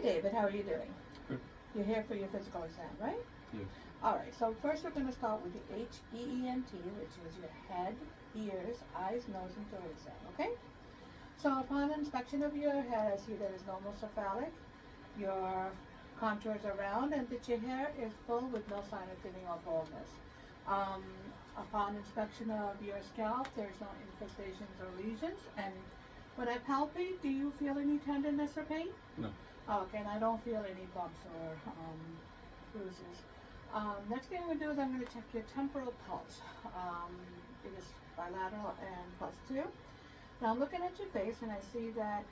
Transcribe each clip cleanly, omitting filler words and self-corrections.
David, how are you doing? Good. You're here for your physical exam, right? Yes. Alright, so first we're going to start with the HEENT, which is your head, ears, eyes, nose, and throat exam, okay? So upon inspection of your head, I see that it's normal cephalic, your contours are round, and that your hair is full with no sign of thinning or baldness. Upon inspection of your scalp, there's no infestations or lesions, and when I palpate, do you feel any tenderness or pain? No. Okay, and I don't feel any bumps or bruises. Next thing I'm going to do is I'm going to check your temporal pulse. It is bilateral and +2. Now I'm looking at your face and I see that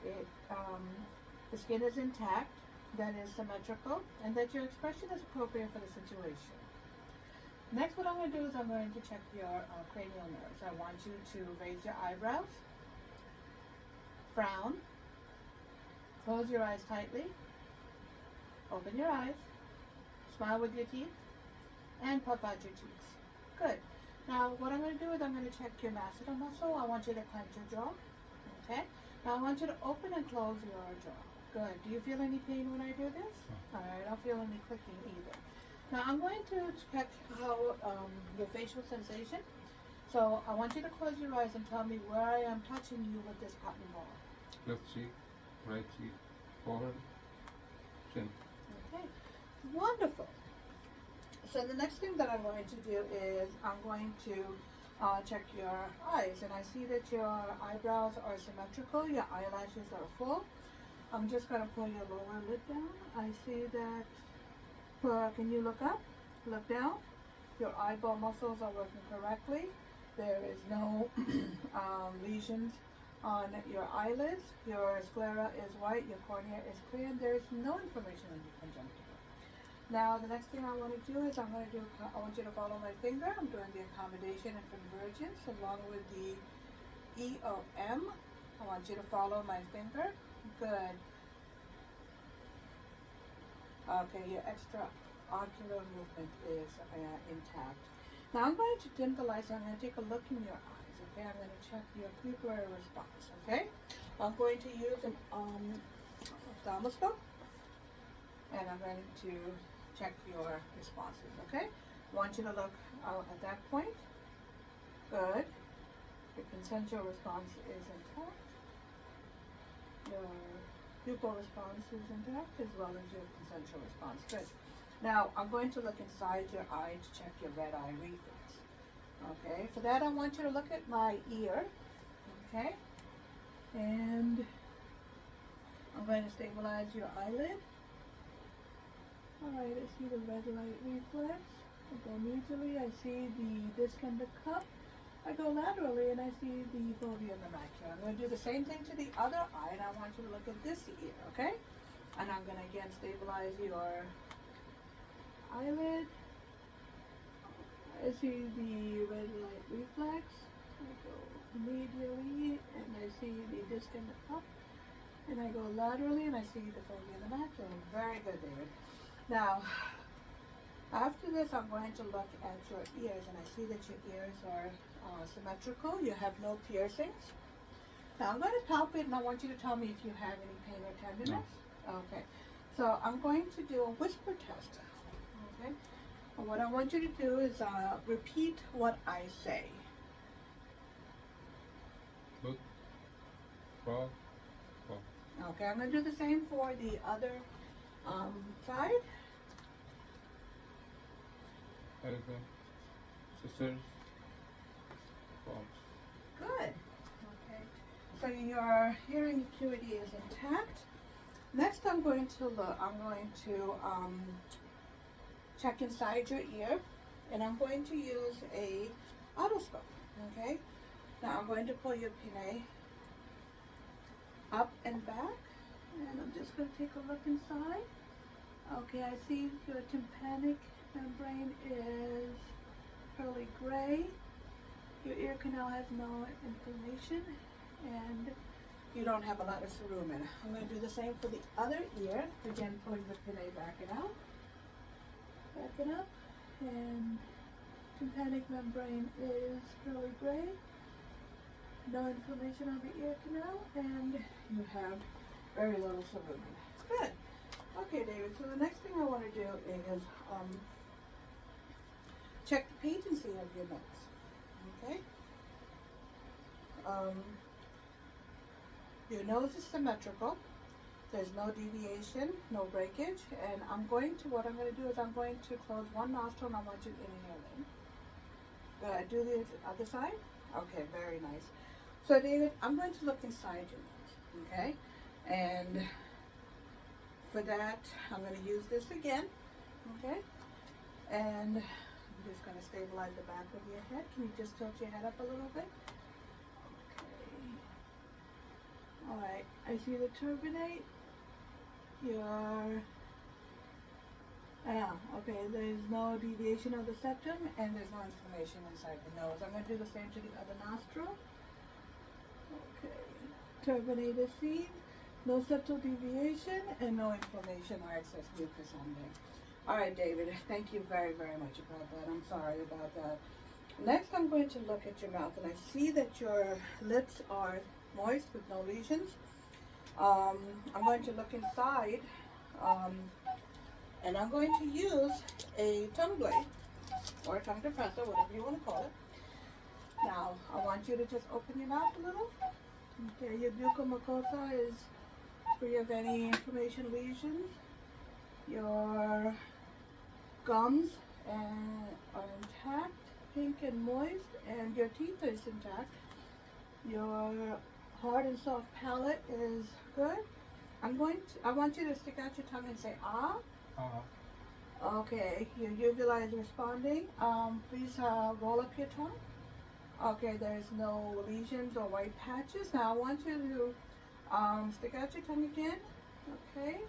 the skin is intact, that is symmetrical, and that your expression is appropriate for the situation. Next, what I'm going to do is I'm going to check your cranial nerves. I want you to raise your eyebrows, frown, close your eyes tightly, open your eyes, smile with your teeth, and puff out your cheeks. Good. Now, what I'm going to do is I'm going to check your masseter muscle. I want you to clench your jaw. Okay? Now, I want you to open and close your jaw. Good. Do you feel any pain when I do this? No. All right. I don't feel any clicking either. Now, I'm going to check how your facial sensation. So, I want you to close your eyes and tell me where I am touching you with this cotton ball. Left cheek, right cheek, forehead, chin. Okay. Wonderful. So the next thing that I'm going to do is I'm going to check your eyes, and I see that your eyebrows are symmetrical, your eyelashes are full. I'm just going to pull your lower lid down. I see that, can you look up? Look down. Your eyeball muscles are working correctly. There is no lesions on your eyelids. Your sclera is white, your cornea is clear, and there is no inflammation in your conjunctiva. Now, the next thing I want to do is I want you to follow my finger. I'm doing the accommodation and convergence along with the EOM. I want you to follow my finger. Good. Okay, your extraocular movement is intact. Now, I'm going to dim the lights. I'm going to take a look in your eyes. Okay, I'm going to check your pupillary response. Okay, I'm going to use an ophthalmoscope, and I'm going to check your responses, okay? I want you to look out at that point. Good. Your consensual response is intact. Your pupil response is intact as well as your consensual response. Good. Now, I'm going to look inside your eye to check your red eye reflex. Okay, for that I want you to look at my ear. Okay? And I'm going to stabilize your eyelid. Alright, I see the red light reflex. I go medially, I see the disc and the cup. I go laterally and I see the fovea and the macula. I'm going to do the same thing to the other eye, and I want you to look at this ear, okay? And I'm going to again stabilize your eyelid. I see the red light reflex. I go medially and I see the disc and the cup. And I go laterally and I see the fovea and the macula. Very good, David. Now, after this, I'm going to look at your ears, and I see that your ears are symmetrical. You have no piercings. Now, I'm going to palpate, and I want you to tell me if you have any pain or tenderness. No. Okay. So, I'm going to do a whisper test. Okay. And what I want you to do is repeat what I say. Look, frog, frog. Okay, I'm going to do the same for the other side. Elephant, scissors, bombs. Good. Okay. So your hearing acuity is intact. Next, I'm going to check inside your ear, and I'm going to use a otoscope. Okay. Now I'm going to pull your pinnae up and back, and I'm just going to take a look inside. Okay, I see your tympanic membrane is pearly gray. Your ear canal has no inflammation, and you don't have a lot of cerumen. I'm going to do the same for the other ear. Again, pulling the pinnae back and out. Back it up, and tympanic membrane is pearly gray. No inflammation on the ear canal, and you have very little cerumen. Good. So the next thing I want to do is check the patency of your nose. Okay. Your nose is symmetrical. There's no deviation, no breakage, and what I'm going to do is I'm going to close one nostril and I want you to inhale in. Do the other side? Okay, very nice. So David, I'm going to look inside your nose, okay? And for that, I'm going to use this again, okay? And I'm just going to stabilize the back of your head. Can you just tilt your head up a little bit? Okay. All right, I see the turbinate. Okay, there's no deviation of the septum and there's no inflammation inside the nose. I'm going to do the same to the other nostril. Okay, turbinated seed, no septal deviation and no inflammation or excess mucus on there. All right, David, thank you very, very much about that. I'm sorry about that. Next, I'm going to look at your mouth and I see that your lips are moist with no lesions. I'm going to look inside, and I'm going to use a tongue blade or a tongue depressor, whatever you want to call it. Now, I want you to just open your mouth a little. Okay, your buccal mucosa is free of any inflammation lesions. Your gums are intact, pink and moist, and your teeth is intact. Your hard and soft palate is good. I want you to stick out your tongue and say ah. Okay, your uvula is responding. Please roll up your tongue. Okay, there's no lesions or white patches. Now I want you to stick out your tongue again. Okay,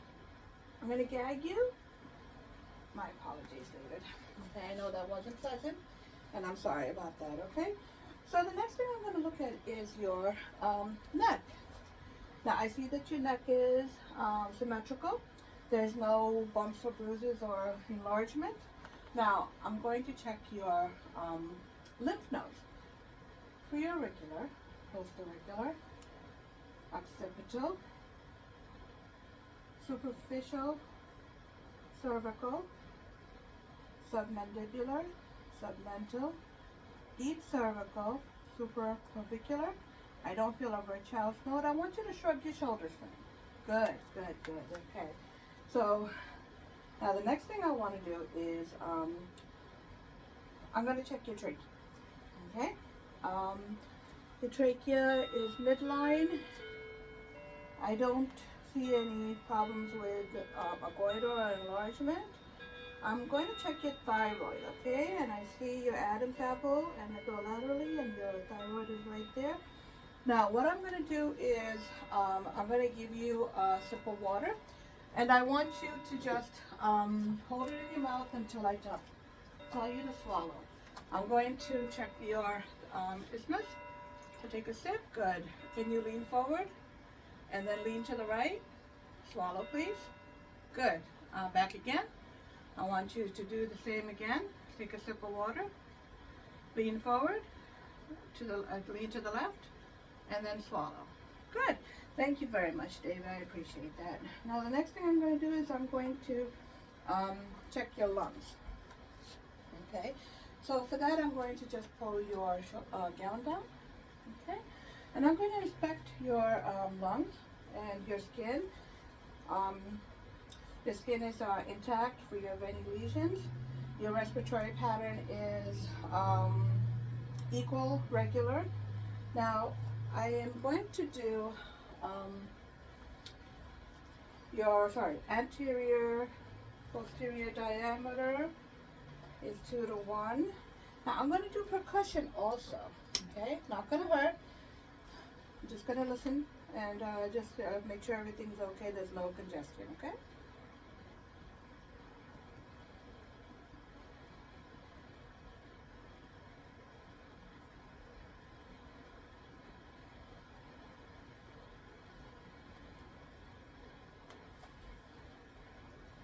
I'm going to gag you. My apologies, David. Okay, I know that wasn't pleasant, and I'm sorry about that, okay? So the next thing I'm going to look at is your neck. Now I see that your neck is symmetrical. There's no bumps or bruises or enlargement. Now I'm going to check your lymph nodes. Preauricular, postauricular, occipital, superficial, cervical, submandibular, submental, deep cervical, supraclavicular. I don't feel a Virchow's node. I want you to shrug your shoulders for me. Good, good, good. Okay. So now the next thing I want to do is I'm going to check your trachea. Okay. The trachea is midline. I don't see any problems with a goiter or enlargement. I'm going to check your thyroid, okay? And I see your Adam's apple and it go laterally and your thyroid is right there. Now what I'm going to do is I'm going to give you a sip of water and I want you to just hold it in your mouth until I tell you to swallow. I'm going to check your isthmus. So take a sip. Good. Can you lean forward and then lean to the right? Swallow, please. Good. Back again. I want you to do the same again. Take a sip of water. Lean forward to the lean to the left, and then swallow. Good. Thank you very much, David. I appreciate that. Now the next thing I'm going to do is I'm going to check your lungs. Okay. So for that, I'm going to just pull your gown down. Okay. And I'm going to inspect your lungs and your skin. The skin is intact, free of any lesions. Your respiratory pattern is equal, regular. Now, I am going to do anterior, posterior diameter is 2 to 1. Now, I'm going to do percussion also, okay? Not going to hurt. I'm just going to listen and just make sure everything's okay. There's no congestion, okay?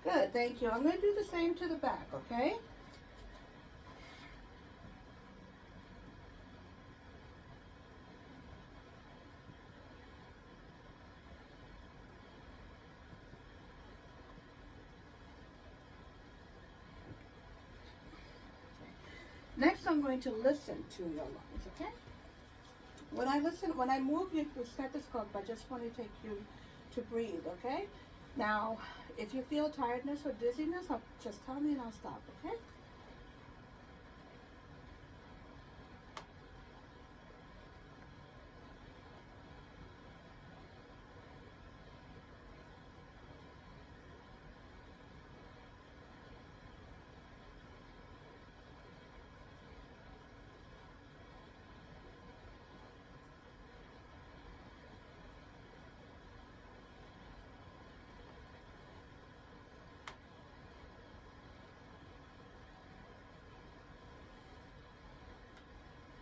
Good, thank you. I'm going to do the same to the back, okay? I'm going to listen to your lungs, okay? When I move you to stethoscope, I just want to take you to breathe, okay? Now, if you feel tiredness or dizziness, just tell me and I'll stop, okay?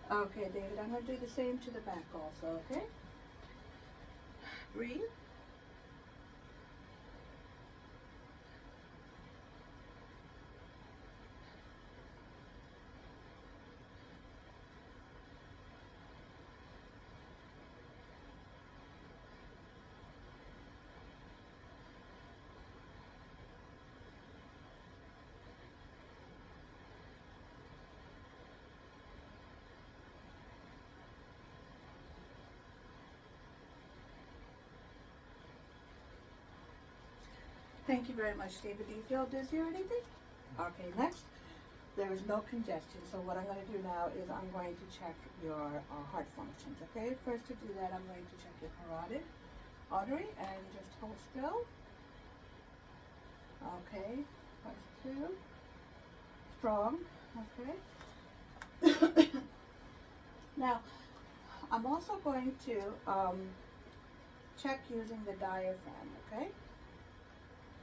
Okay, David, I'm going to do the same to the back also, okay? Breathe. Thank you very much, David. Do you feel dizzy or anything? Okay, next. There is no congestion, so what I'm going to do now is I'm going to check your heart functions, okay? First to do that, I'm going to check your carotid artery and just hold still. Okay, press 2. Strong, okay? Now, I'm also going to check using the diaphragm, okay?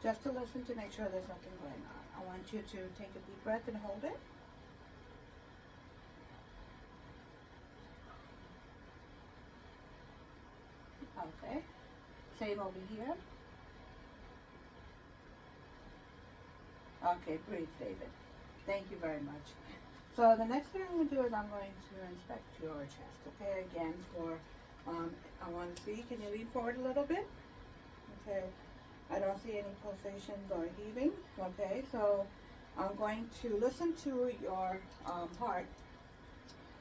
Just to listen to make sure there's nothing going on. I want you to take a deep breath and hold it. Okay. Same over here. Okay, breathe, David. Thank you very much. So the next thing I'm going to do is I'm going to inspect your chest, okay? Again, I want to see, can you lean forward a little bit? Okay. I don't see any pulsations or heaving, okay? So I'm going to listen to your heart,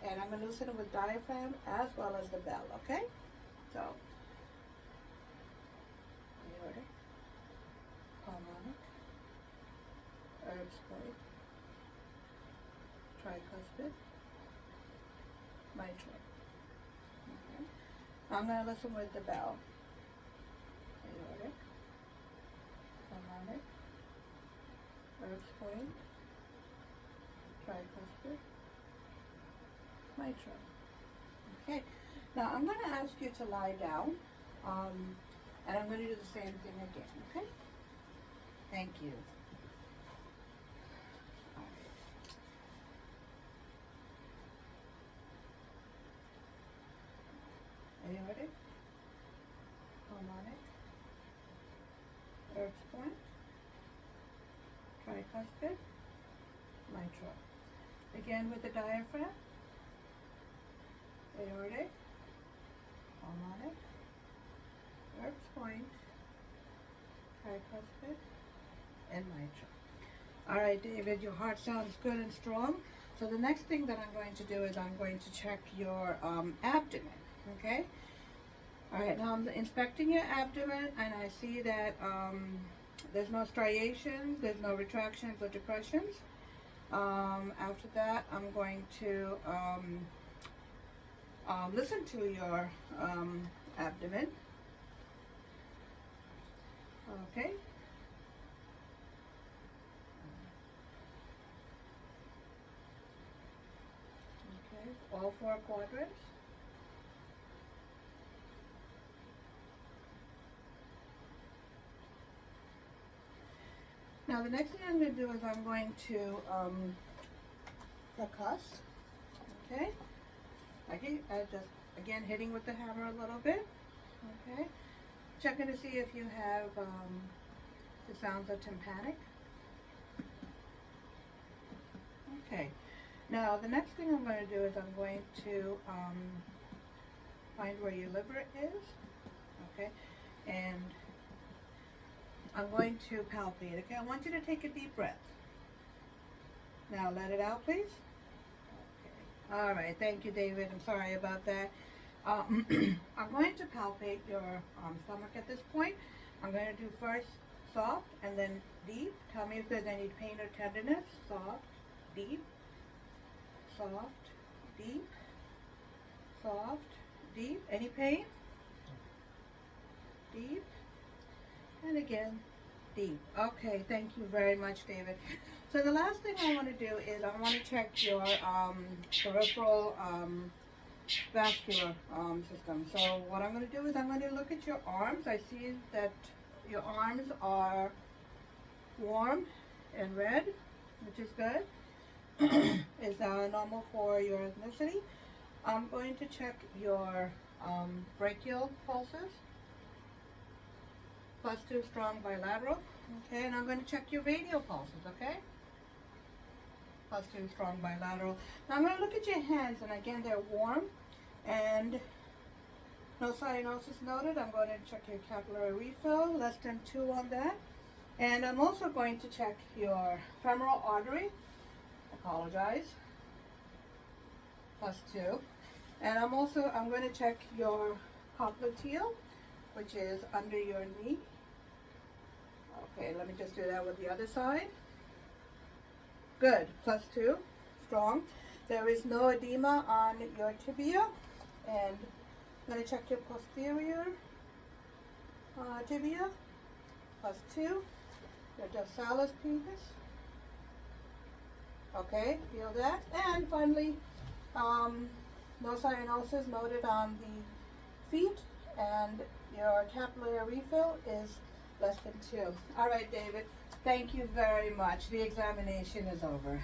and I'm going to listen with diaphragm as well as the bell, okay? So, aortic, pulmonic, Erb's point, tricuspid, mitral. Okay. I'm going to listen with the bell. Aortic, pulmonic, Erb's point, tricuspid, mitral. Okay. Now I'm going to ask you to lie down, and I'm going to do the same thing again. Okay. Thank you. Aortic, pulmonic, Erb's point, tricuspid, mitral. Again with the diaphragm. Aortic, pulmonic, Erb's point, tricuspid, and mitral. All right, David, your heart sounds good and strong. So the next thing that I'm going to do is I'm going to check your abdomen, okay? All right, now I'm inspecting your abdomen, and I see that there's no striations, there's no retractions or depressions. After that, I'm going to listen to your abdomen. Okay. Okay, all 4 quadrants. Now the next thing I'm going to do is I'm going to percuss. Okay. Just again hitting with the hammer a little bit. Okay. Checking to see if you have the sounds of tympanic. Okay. Now the next thing I'm going to do is I'm going to find where your liver is. Okay. And I'm going to palpate. Okay. I want you to take a deep breath. Now let it out, please. All right, thank you, David. I'm sorry about that. I'm going to palpate your stomach at this point. I'm going to do first soft and then deep. Tell me if there's any pain or tenderness. Soft, deep, soft, deep, soft, deep. Any pain? Deep, and again, deep. Okay, thank you very much, David. So the last thing I want to do is I want to check your peripheral vascular system. So what I'm going to do is I'm going to look at your arms. I see that your arms are warm and red, which is good. Is normal for your ethnicity. I'm going to check your brachial pulses. +2 strong bilateral. Okay, and I'm going to check your radial pulses, okay? +2 strong bilateral. Now I'm going to look at your hands, and again, they're warm, and no cyanosis noted. I'm going to check your capillary refill, less than 2 on that. And I'm also going to check your femoral artery. Apologize. +2. And I'm going to check your popliteal, which is under your knee. Okay, let me just do that with the other side. Good, +2, strong. There is no edema on your tibia. And I'm going to check your posterior tibia, +2. Your dorsalis pubis. Okay, feel that. And finally, no cyanosis noted on the feet, and your capillary refill is less than 2. All right, David, thank you very much. The examination is over.